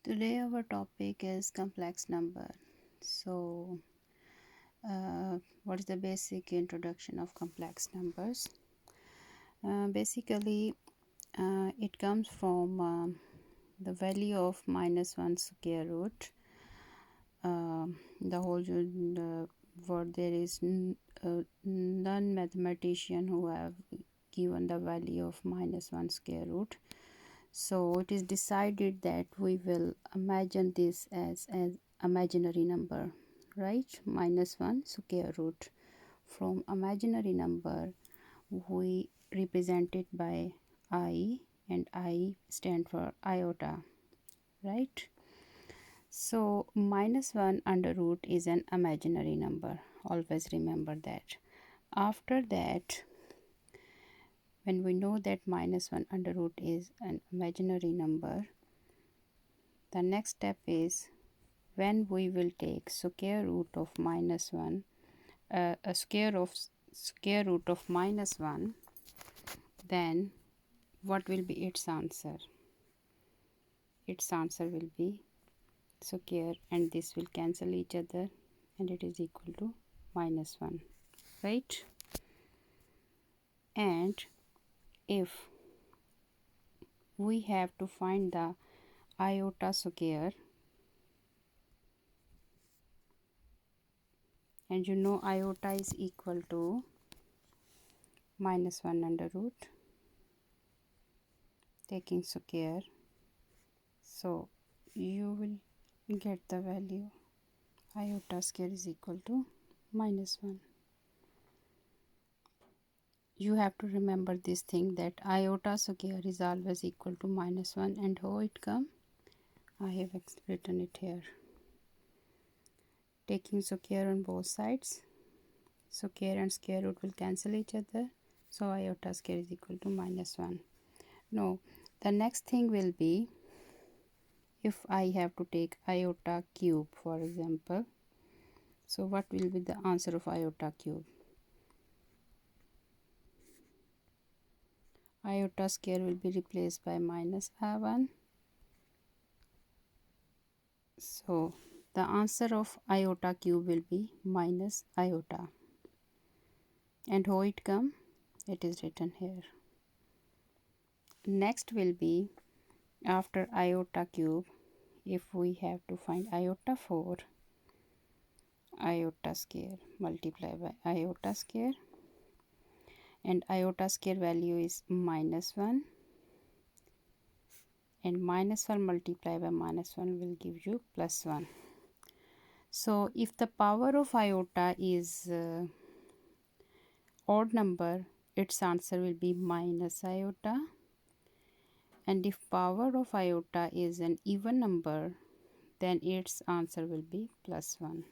Today our topic is complex number. So, what is the basic introduction of complex numbers? Basically, it comes from the value of -1 square root. The whole word there is none mathematician who have given the value of -1 square root. So it is decided that we will imagine this as an imaginary number, right? -1 square root. From imaginary number, we represent it by I, and I stand for iota, right? So -1 under root is an imaginary number. Always remember that. After that, when we know that -1 under root is an imaginary number, the next step is when we will take square root of -1, a square root of -1, then what will be its answer? Its answer will be square, and this will cancel each other, and it is equal to -1, right? And if we have to find the iota square, and you know iota is equal to -1 under root, taking square, so you will get the value iota square is equal to -1. You have to remember this thing, that iota square is always equal to -1, and how it come? I have written it here. Taking square on both sides, square and square root will cancel each other, so iota square is equal to -1. Now the next thing will be, if I have to take iota cube, for example, so what will be the answer of iota cube? Iota square will be replaced by -1. So the answer of iota cube will be minus iota. And how it come? It is written here. Next will be, after iota cube, if we have to find iota 4, iota square multiply by iota square, and iota square value is -1, and -1 multiplied by -1 will give you +1. So if the power of iota is odd number, its answer will be minus iota, and if power of iota is an even number, then its answer will be +1.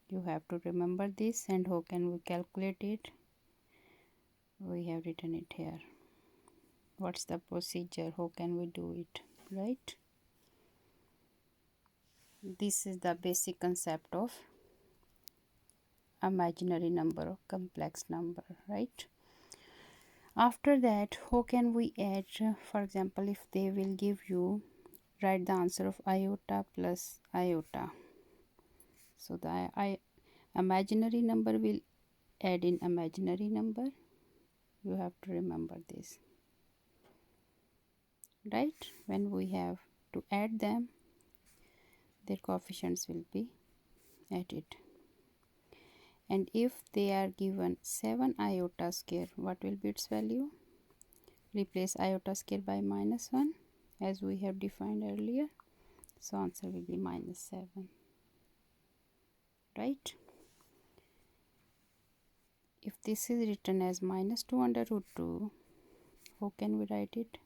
You have to remember this. And how can we calculate it? We have written it here. What's the procedure? How can we do it, right? This is the basic concept of imaginary number or complex number, right? After that, how can we add? For example, if they will give you, write the answer of iota plus iota, so the imaginary number will add in imaginary number. You have to remember this, right? When we have to add them, their coefficients will be added. And if they are given 7 iota square, what will be its value? Replace iota square by -1 as we have defined earlier, so answer will be -7, right? If this is written as -2 under root 2, how can we write it?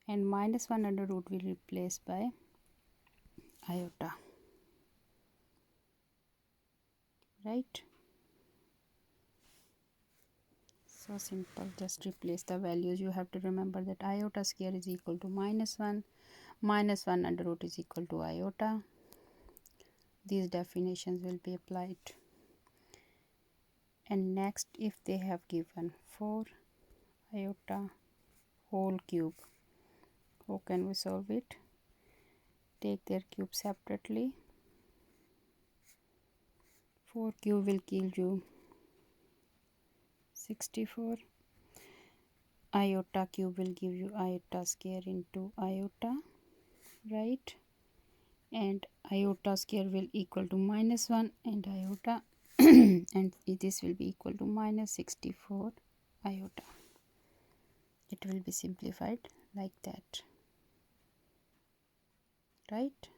And -1 under root will replace by iota, right? So simple, just replace the values. You have to remember that iota square is equal to -1, -1 under root is equal to iota, these definitions will be applied. And next, if they have given 4 iota whole cube, how can we solve it? Take their cube separately. 4 cube will give you 64. Iota cube will give you iota square into iota, right? And iota square will equal to -1 and iota and this will be equal to -64 iota. It will be simplified like that, right?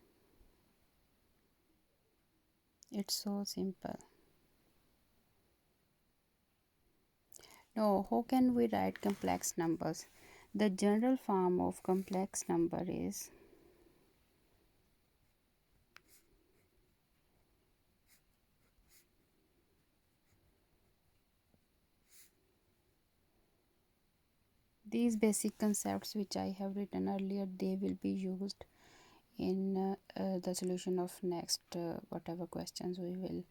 It's so simple. Now, how can we write complex numbers? The general form of complex number is these basic concepts which I have written earlier. They will be used in the solution of next whatever questions we will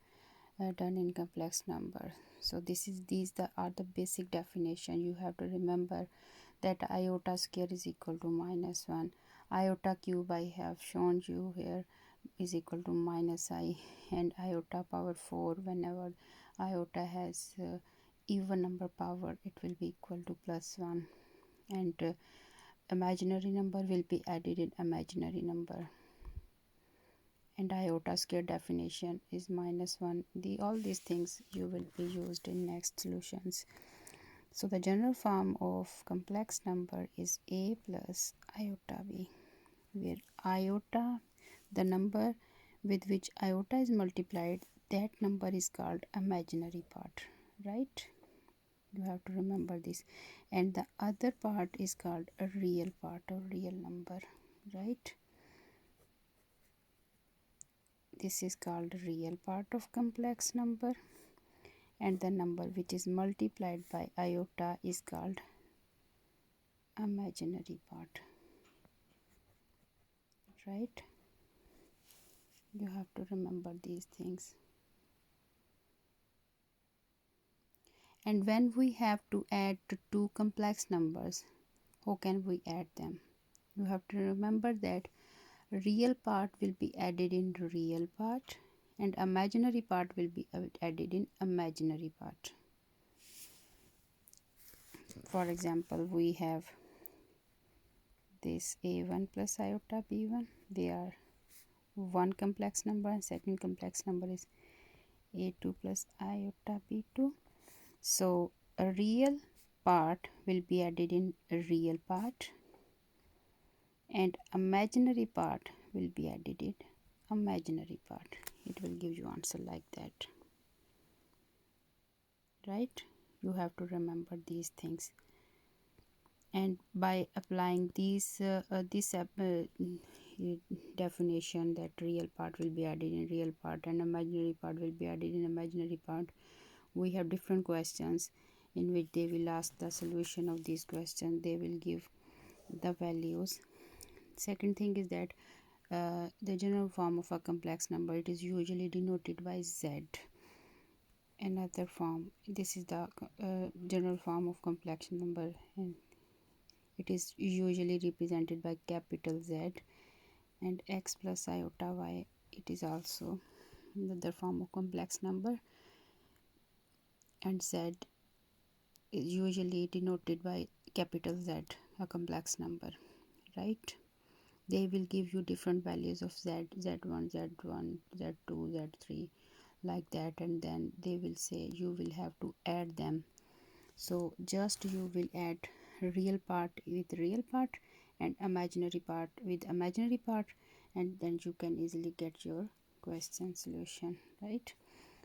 done in complex number. So these are the basic definition. You have to remember that iota square is equal to -1. Iota cube I have shown you here is equal to -I, and iota power 4, whenever iota has even number power, it will be equal to +1, and imaginary number will be added in imaginary number. And iota square definition is -1. All these things you will be used in next solutions. So the general form of complex number is a plus iota b, where iota, the number with which iota is multiplied, that number is called imaginary part, right? You have to remember this. And the other part is called a real part or real number, right? This is called real part of complex number, and the number which is multiplied by iota is called imaginary part, right? You have to remember these things. And when we have to add two complex numbers, how can we add them? You have to remember that real part will be added in real part and imaginary part will be added in imaginary part. For example, we have this a1 plus iota b1. They are one complex number, and second complex number is a2 plus iota b2. So a real part will be added in a real part and imaginary part will be added in imaginary part. It will give you answer like that, right? You have to remember these things, and by applying this definition that real part will be added in real part and imaginary part will be added in imaginary part, we have different questions in which they will ask the solution of these questions. They will give the values. Second thing is that the general form of a complex number, it is usually denoted by z. Another form, this is the general form of complex number, and it is usually represented by capital Z. And x plus iota y, it is also another form of complex number, and z is usually denoted by capital Z, a complex number, right? They will give you different values of z, z1, z1, z2, z3, like that, and then they will say you will have to add them. So just you will add real part with real part and imaginary part with imaginary part, and then you can easily get your question solution, right?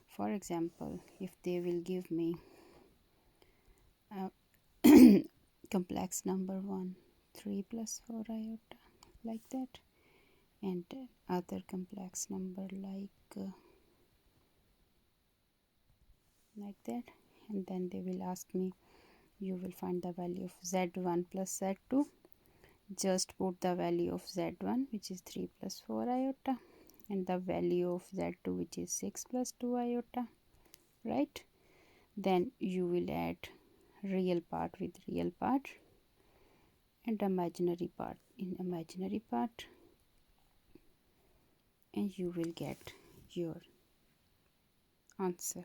For example, if they will give me a complex number 1 3 plus 4 iota, like that, and other complex number like that, and then they will ask me you will find the value of z1 plus z2. Just put the value of z1, which is 3 plus 4 iota, and the value of z2, which is 6 plus 2 iota, right? Then you will add real part with real part and imaginary part in imaginary part, and you will get your answer.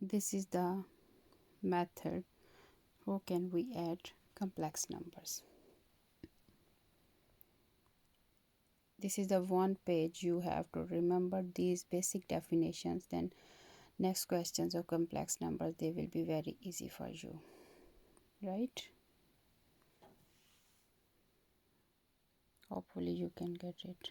This is the method how can we add complex numbers. This is the one page you have to remember these basic definitions, then next questions of complex numbers, they will be very easy for you, right? Hopefully you can get it.